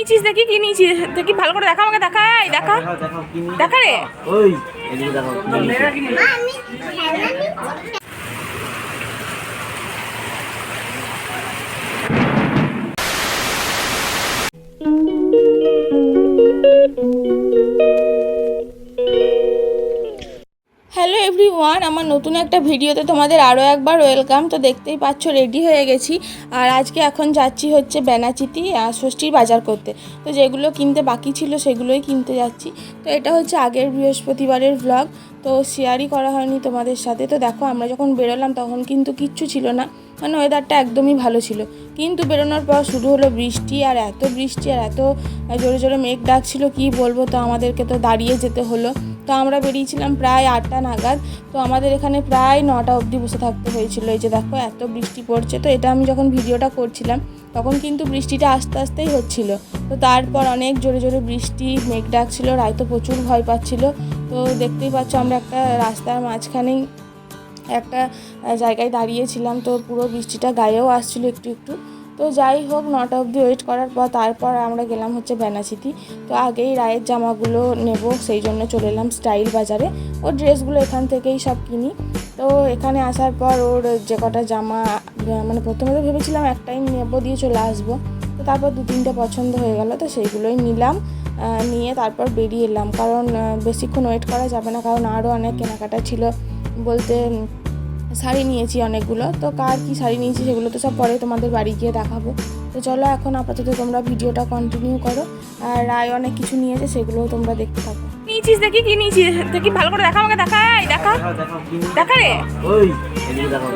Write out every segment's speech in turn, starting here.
নিয়েছিস দেখি কি নিয়েছিস দেখি ভালো করে দেখা আমাকে দেখা দেখা দেখা রে ওই এদিকে দেখো হ্যালো এভরিওয়ান, আমার নতুন একটা ভিডিওতে তোমাদের আরও একবার ওয়েলকাম। তো দেখতেই পাচ্ছ রেডি হয়ে গেছি, আর আজকে এখন যাচ্ছি হচ্ছে বেনাচিতি ষষ্ঠীর বাজার করতে। তো যেগুলো কিনতে বাকি ছিল সেগুলোই কিনতে যাচ্ছি। তো এটা হচ্ছে আগের বৃহস্পতিবারের ভ্লগ, তো শেয়ারই করা হয়নি তোমাদের সাথে। তো দেখো আমরা যখন বেরোলাম তখন কিন্তু কিচ্ছু ছিল না, মানে ওয়েদারটা একদমই ভালো ছিল। কিন্তু বেরোনোর পর শুরু হলো বৃষ্টি, আর এত বৃষ্টি আর এত জোরে জোরে মেঘ ডাকছিল কি বলবো। তো আমাদেরকে তো দাঁড়িয়ে যেতে হলো। তো আমরা বেরিয়েছিলাম প্রায় 8টা নাগাদ, তো আমাদের এখানে প্রায় 9টা অবধি বসে থাকতে হয়েছিল। এই যে দেখো এত বৃষ্টি পড়ছে। তো এটা আমি যখন ভিডিওটা করছিলাম তখন কিন্তু বৃষ্টিটা আস্তে আস্তেই হচ্ছিল। তো তারপর অনেক জোরে জোরে বৃষ্টি, মেঘ ডাকছিল, রায় তো প্রচুর ভয় পাচ্ছিল। তো দেখতেই পাচ্ছ আমরা একটা রাস্তার মাঝখানেই একটা জায়গায় দাঁড়িয়েছিলাম, তো পুরো বৃষ্টিটা গায়েও আসছিল একটু একটু। তো যাই হোক 9টা অবধি ওয়েট করার পর তারপর আমরা গেলাম হচ্ছে বেনাচিতি। তো আগেই রায়ের জামাগুলো নেব, সেই জন্য চলে এলাম স্টাইল বাজারে। ওর ড্রেসগুলো এখান থেকেই সব কিনি। তো এখানে আসার পর ওর যে কটা জামা, মানে প্রথমে তো ভেবেছিলাম একটাই নেবো দিয়ে চলে আসবো, তো তারপর 2-3টে পছন্দ হয়ে গেল, তো সেইগুলোই নিলাম। নিয়ে তারপর বেরিয়ে এলাম, কারণ বেশিক্ষণ ওয়েট করা যাবে না, কারণ আরও অনেক কেনাকাটা ছিল। বলতে শাড়ি নিয়েছি অনেকগুলো, তো কার কী শাড়ি নিয়েছি সেগুলো তো সব পরে তোমাদের বাড়ি গিয়ে দেখাবো। তো চলো এখন আপাতত তোমরা ভিডিওটা কন্টিনিউ করো, আর রায় অনেক কিছু নিয়েছে সেগুলোও তোমরা দেখতে থাকো। নিয়েছিস দেখি কি নিয়েছিস দেখি ভালো করে দেখা আমাকে দেখা দেখা দেখা রে ওই এদিকে দেখো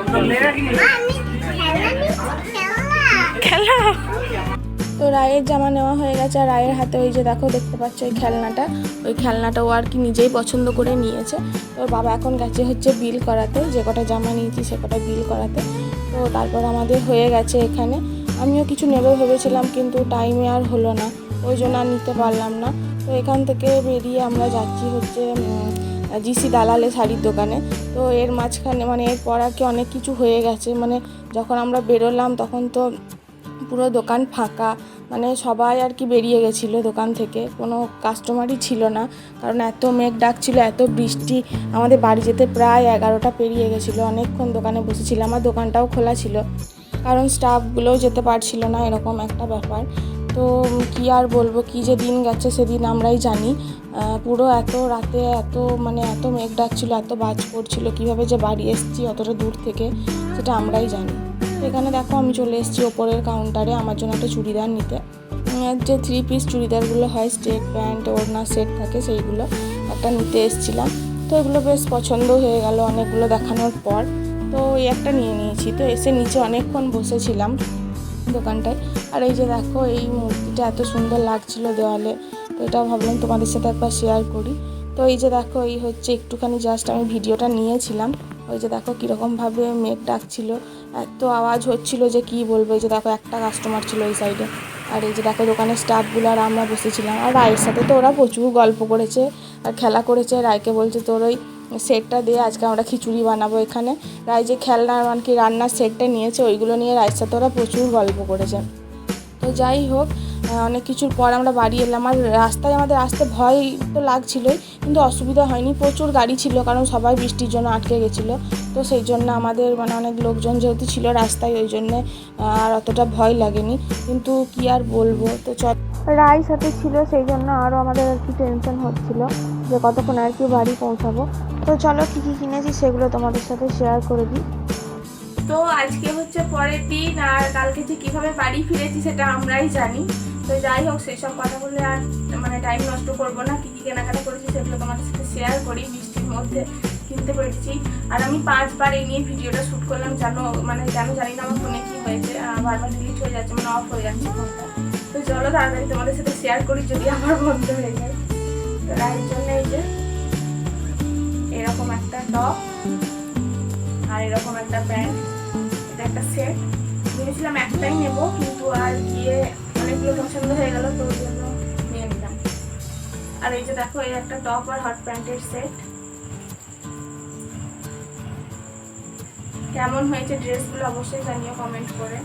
খেলা। তো রায়ের জামা নেওয়া হয়ে গেছে, আর রায়ের হাতে ওই যে দেখো দেখতে পাচ্ছ ওই খেলনাটা, ওই খেলনাটাও আর কি নিজেই পছন্দ করে নিয়েছে। তো বাবা এখন গেছে হচ্ছে বিল করাতে, যে কটা জামা নিয়েছি সে কটা বিল করাতে। তো তারপর আমাদের হয়ে গেছে এখানে। আমিও কিছু নেবে ভেবেছিলাম কিন্তু টাইমে আর হলো না, ওই জন্য আর নিতে পারলাম না। তো এখান থেকে বেরিয়ে আমরা যাচ্ছি হচ্ছে জিসি দালালে শাড়ির দোকানে। তো এর মাঝখানে মানে এরপর আর কি অনেক কিছু হয়ে গেছে, মানে যখন আমরা বেরোলাম তখন তো পুরো দোকান ফাঁকা, মানে সবাই আর কি বেরিয়ে গেছিলো দোকান থেকে, কোনো কাস্টমারই ছিল না, কারণ এত মেঘ ডাকছিল, এত বৃষ্টি। আমাদের বাড়ি যেতে প্রায় 11টা পেরিয়ে গেছিলো, অনেকক্ষণ দোকানে বসেছিলাম, আমার দোকানটাও খোলা ছিল, কারণ স্টাফগুলোও যেতে পারছিল না, এরকম একটা ব্যাপার। তো কি আর বলবো, কি যে দিন গেছে সেদিন আমরাই জানি। পুরো এত রাতে এত মেঘ ডাকছিল, এত বাজ পড়ছিল, কীভাবে যে বাড়ি এসেছি অতটা দূর থেকে সেটা আমরাই জানি। এখানে দেখো আমি চলে এসেছি ওপরের কাউন্টারে আমার জন্য একটা চুড়িদার নিতে। যে 3 পিস চুড়িদারগুলো হয়, স্ট্রেট প্যান্ট ওড়না সেট থাকে, সেইগুলো একটা নিতে এসেছিলাম। তো এগুলো বেশ পছন্দ হয়ে গেল অনেকগুলো দেখানোর পর, তো এই একটা নিয়ে নিয়েছি। তো এসে নিচে অনেকক্ষণ বসেছিলাম দোকানটায়। আর এই যে দেখো এই মূর্তিটা এত সুন্দর লাগছিল দেওয়ালে, তো এটা ভাবলাম তোমাদের সাথে একবার শেয়ার করি। তো এই যে দেখো এই হচ্ছে একটুখানি জাস্ট আমি ভিডিওটা নিয়েছিলাম। ওই যে দেখো কীরকমভাবে মেঘ ডাকছিল, এত আওয়াজ হচ্ছিল যে কি বলবো। এই যে দেখো একটা কাস্টমার ছিল ওই সাইডে, আর এই যে দেখো দোকানের স্টাফগুলো আর আমরা বসেছিলাম। আর রায়ের সাথে তো ওরা প্রচুর গল্প করেছে আর খেলা করেছে। রায়কে বলছে তোর ওই সেটটা দিয়ে আজকে আমরা খিচুড়ি বানাবো এখানে। রায় যে খেলনার মানে কি রান্নার সেটটা নিয়েছে ওইগুলো নিয়ে রায়ের সাথে ওরা প্রচুর গল্প করেছে। তো যাই হোক অনেক কিছুর পর আমরা বাড়ি এলাম। আর রাস্তায় আমাদের আসতে ভয় তো লাগছিলই, কিন্তু অসুবিধা হয়নি, প্রচুর গাড়ি ছিল, কারণ সবাই বৃষ্টির জন্য আটকে গেছিলো। তো সেই জন্য আমাদের মানে অনেক লোকজন যেহেতু ছিল রাস্তায়, ওই জন্যে আর অতটা ভয় লাগেনি। কিন্তু কি আর বলবো, তো রায় সাথে ছিল সেই জন্য আরও আমাদের আর কি টেনশন হচ্ছিলো যে কতক্ষণ আর কি বাড়ি পৌঁছাবো। তো চলো কী কী কিনেছি সেগুলো তোমাদের সাথে শেয়ার করে দিই। তো আজকে হচ্ছে পরের দিন, আর কালকে যে কীভাবে বাড়ি ফিরেছি সেটা আমরাই জানি। তো যাই হোক সেই সব কথা বলে আর মানে টাইম নষ্ট করবো না, কী কী কেনাকাটা করেছি সেগুলো তোমাদের সাথে শেয়ার করি। বৃষ্টির মধ্যে কিনতে পেরেছি, আর আমি 5বার এই নিয়ে ভিডিওটা শ্যুট করলাম, কেন জানি না আমার ফোনে কী হয়েছে, বারবার ডিলিট হয়ে যাচ্ছে, মানে অফ হয়ে যাচ্ছে ফোনটা। তো চলো তাড়াতাড়ি তোমাদের সাথে শেয়ার করি যদি আমার বন্ধ হয়ে যায়। তো রায়ের জন্য এই যে এরকম একটা টপ আর এরকম একটা প্যান্ট, এটা একটা সেট। ভেবেছিলাম একটাই নেব, কিন্তু আর গিয়ে অনেকগুলো পছন্দ হয়ে গেল, তো ওই জন্য নিয়ে নিলাম। আর এই যে দেখো এই একটা টপ আর হট প্যান্টের সেট। কেমন হয়েছে ড্রেসগুলো অবশ্যই জানিও কমেন্ট করে।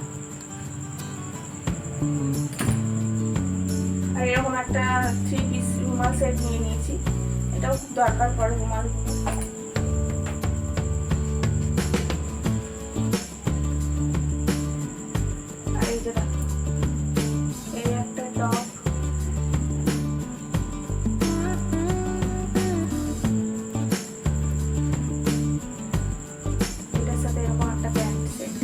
আর এরকম একটা 3 পিস রুমাল সেট নিয়ে নিয়েছি, এটাও খুব দরকার পড়ে রুমালগুলো। আর এই যে দেখো, এই একটা টপ, এটার সাথে এরকম একটা প্যান্ট সেট।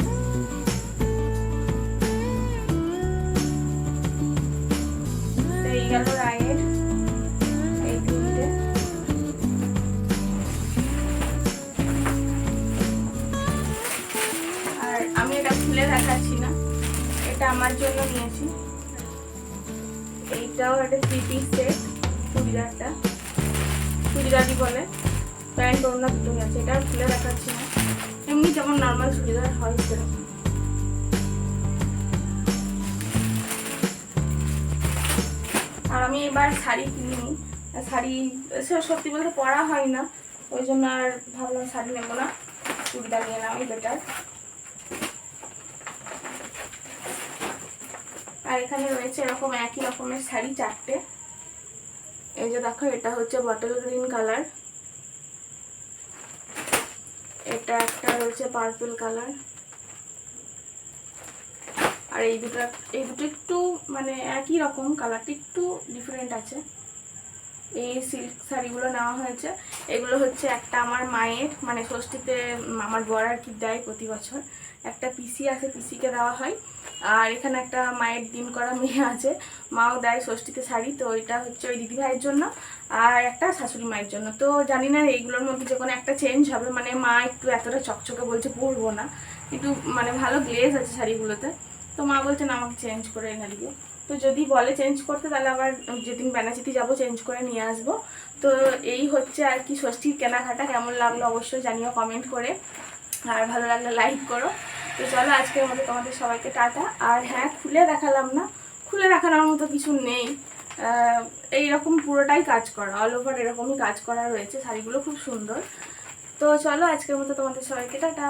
এই গেল রায়ের এই তিনটে। আর আমি এটা খুলে দেখাচ্ছি না, এটা আমার জন্য নিয়েছি। এইটাও একটা 3 পিস সেট, চুড়িদারটা, চুড়িদারই বলে, প্যান্ট ওড়না দুটোই আছে। এটা খুলে দেখাচ্ছি না, এমনি যেমন নর্মাল চুড়িদার হয় সেরকম। আর আমি এবার শাড়ি কিনিনি, শাড়ি সত্যি বলতে পরা হয় না, ওই জন্য আর ভাবলাম শাড়ি নেবো না, চুড়িদার নিয়ে নেওয়াই বেটার। আর এখানে রয়েছে এরকম একই রকমের শাড়ি 4টে। এই যে দেখো, এটা হচ্ছে বটল গ্রিন কালার, এটা একটা রয়েছে পার্পল কালার, আর এই দুটো একটু মানে একই রকম, কালারটা একটু ডিফারেন্ট আছে। এই সিল্ক শাড়িগুলো নেওয়া হয়েছে। এগুলো হচ্ছে একটা আমার মায়ের, মানে ষষ্ঠীতে আমার বর আর কি দেয় প্রতি বছর, একটা পিসি আছে, পিসিকে দেওয়া হয়। আর এখানে একটা মায়ের দিন করা মেয়ে আছে, মাও দেয় ষষ্ঠীতে শাড়ি, তো এটা হচ্ছে ওই দিদিভাইয়ের জন্য, আর একটা শাশুড়ি মায়ের জন্য। তো জানি না এইগুলোর মধ্যে যে কোনো একটা চেঞ্জ হবে, মানে মা একটু এতটা চকচকে বলছে পরবো না, একটু মানে ভালো গ্লেজ আছে শাড়িগুলোতে, তো মা বলছে না আমাকে চেঞ্জ করে এনে দিবে। তো যদি বলে চেঞ্জ করতে, তাহলে আবার যেদিন বেনাচিতি যাবো চেঞ্জ করে নিয়ে আসবো। তো এই হচ্ছে আর কি ষষ্ঠীর কেনাকাটা। কেমন লাগলো অবশ্যই জানিও কমেন্ট করে, আর ভালো লাগলে লাইক করো। তো চলো আজকের মতো তোমাদের সবাইকে টাটা। আর হ্যাঁ, খুলে দেখালাম না, খুলে দেখানোর মতো কিছু নেই, এইরকম পুরোটাই কাজ করা, অল ওভার এরকমই কাজ করা রয়েছে, শাড়িগুলো খুব সুন্দর। তো চলো আজকের মতো তোমাদের সবাইকে টাটা।